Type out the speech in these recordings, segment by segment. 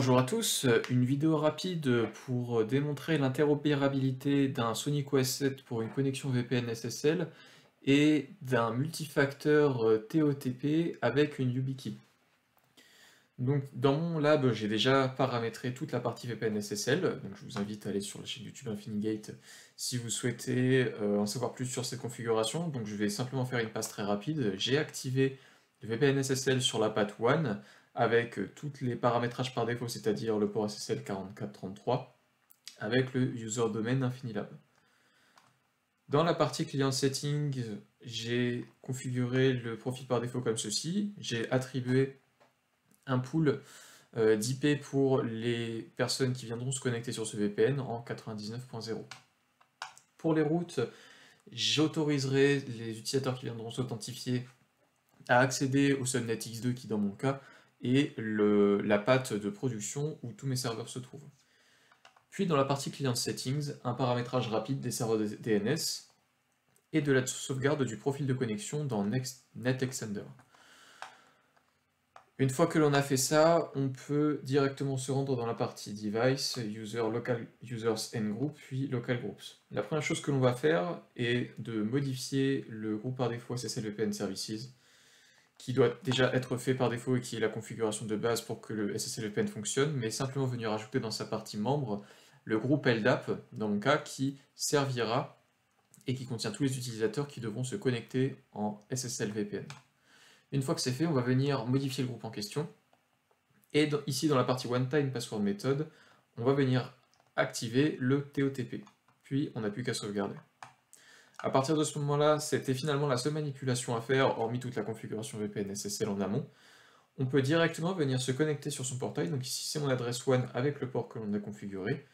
Bonjour à tous, une vidéo rapide pour démontrer l'interopérabilité d'un SonicOS 7 pour une connexion VPN SSL et d'un multifacteur TOTP avec une YubiKey. Donc dans mon lab, j'ai déjà paramétré toute la partie VPN SSL, donc je vous invite à aller sur la chaîne YouTube Infinigate si vous souhaitez en savoir plus sur cette configuration. Donc je vais simplement faire une passe très rapide. J'ai activé le VPN SSL sur la path 1 avec tous les paramétrages par défaut, c'est-à-dire le port SSL 4433 avec le user domain Infinilab. Dans la partie client settings, j'ai configuré le profil par défaut comme ceci. J'ai attribué un pool d'IP pour les personnes qui viendront se connecter sur ce VPN en 99.0. Pour les routes, j'autoriserai les utilisateurs qui viendront s'authentifier à accéder au subnet X2 qui dans mon cas est la path de production où tous mes serveurs se trouvent. Puis dans la partie client settings, un paramétrage rapide des serveurs DNS et de la sauvegarde du profil de connexion dans NetExtender. Une fois que l'on a fait ça, on peut directement se rendre dans la partie Device, User, Local Users and Group, puis Local Groups. La première chose que l'on va faire est de modifier le groupe par défaut SSL VPN Services, qui doit déjà être fait par défaut et qui est la configuration de base pour que le SSL VPN fonctionne, mais simplement venir ajouter dans sa partie membre le groupe LDAP, dans mon cas, qui servira et qui contient tous les utilisateurs qui devront se connecter en SSL VPN. Une fois que c'est fait, on va venir modifier le groupe en question. Et ici, dans la partie OneTime Password Method, on va venir activer le TOTP. Puis, on n'a plus qu'à sauvegarder. À partir de ce moment-là, c'était finalement la seule manipulation à faire, hormis toute la configuration VPN SSL en amont. On peut directement venir se connecter sur son portail. Donc ici, c'est mon adresse WAN avec le port que l'on a configuré.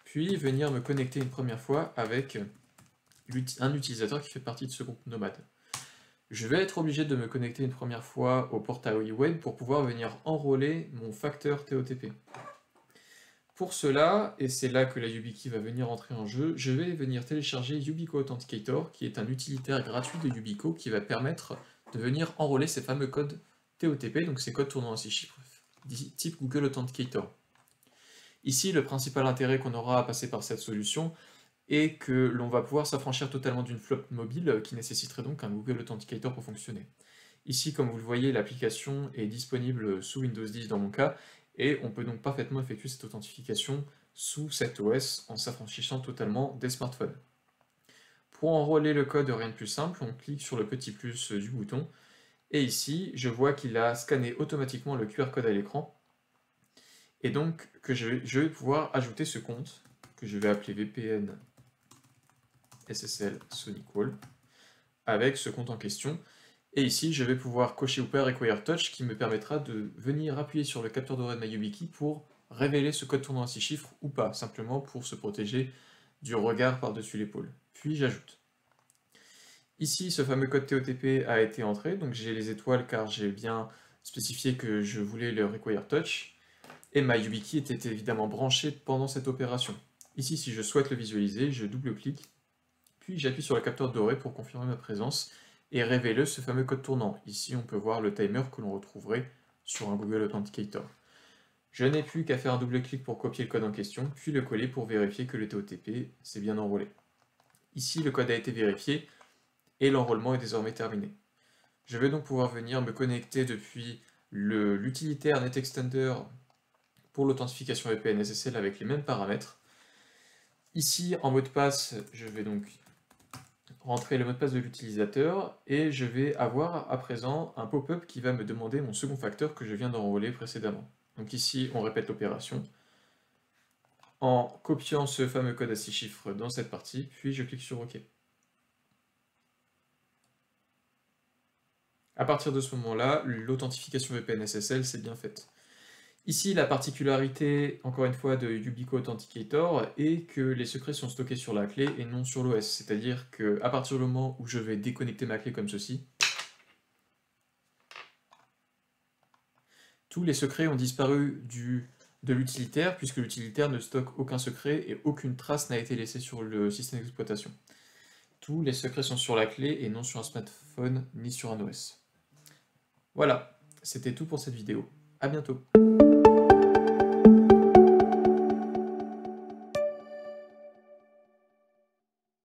Puis, venir me connecter une première fois avec un utilisateur qui fait partie de ce groupe nomade. Je vais être obligé de me connecter une première fois au portail web pour pouvoir venir enrôler mon facteur TOTP. Pour cela, et c'est là que la YubiKey va venir entrer en jeu, je vais venir télécharger Yubico Authenticator, qui est un utilitaire gratuit de Yubico qui va permettre de venir enrôler ces fameux codes TOTP, donc ces codes tournant en 6 chiffres, type Google Authenticator. Ici, le principal intérêt qu'on aura à passer par cette solution, et que l'on va pouvoir s'affranchir totalement d'une flotte mobile qui nécessiterait donc un Google Authenticator pour fonctionner. Ici, comme vous le voyez, l'application est disponible sous Windows 10 dans mon cas, et on peut donc parfaitement effectuer cette authentification sous cet OS en s'affranchissant totalement des smartphones. Pour enrôler le code, rien de plus simple, on clique sur le petit plus du bouton, et ici, je vois qu'il a scanné automatiquement le QR code à l'écran, et donc que je vais pouvoir ajouter ce compte, que je vais appeler VPN SSL SonicWall avec ce compte en question. Et ici, je vais pouvoir cocher ou pas Require Touch qui me permettra de venir appuyer sur le capteur doré de ma YubiKey pour révéler ce code tournant à 6 chiffres ou pas, simplement pour se protéger du regard par-dessus l'épaule. Puis j'ajoute. Ici, ce fameux code TOTP a été entré, donc j'ai les étoiles car j'ai bien spécifié que je voulais le Require Touch, et ma YubiKey était évidemment branchée pendant cette opération. Ici, si je souhaite le visualiser, je double-clique, puis j'appuie sur le capteur doré pour confirmer ma présence et révéler ce fameux code tournant. Ici, on peut voir le timer que l'on retrouverait sur un Google Authenticator. Je n'ai plus qu'à faire un double-clic pour copier le code en question, puis le coller pour vérifier que le TOTP s'est bien enrôlé. Ici, le code a été vérifié et l'enrôlement est désormais terminé. Je vais donc pouvoir venir me connecter depuis l'utilitaire NetExtender pour l'authentification VPN SSL avec les mêmes paramètres. Ici, en mot de passe, je vais donc rentrer le mot de passe de l'utilisateur et je vais avoir à présent un pop-up qui va me demander mon second facteur que je viens d'enrôler précédemment. Donc ici, on répète l'opération en copiant ce fameux code à 6 chiffres dans cette partie, puis je clique sur OK. À partir de ce moment-là, l'authentification VPN SSL s'est bien faite. Ici, la particularité, encore une fois, de Yubico Authenticator est que les secrets sont stockés sur la clé et non sur l'OS. C'est-à-dire qu'à partir du moment où je vais déconnecter ma clé comme ceci, tous les secrets ont disparu de l'utilitaire, puisque l'utilitaire ne stocke aucun secret et aucune trace n'a été laissée sur le système d'exploitation. Tous les secrets sont sur la clé et non sur un smartphone ni sur un OS. Voilà, c'était tout pour cette vidéo. À bientôt.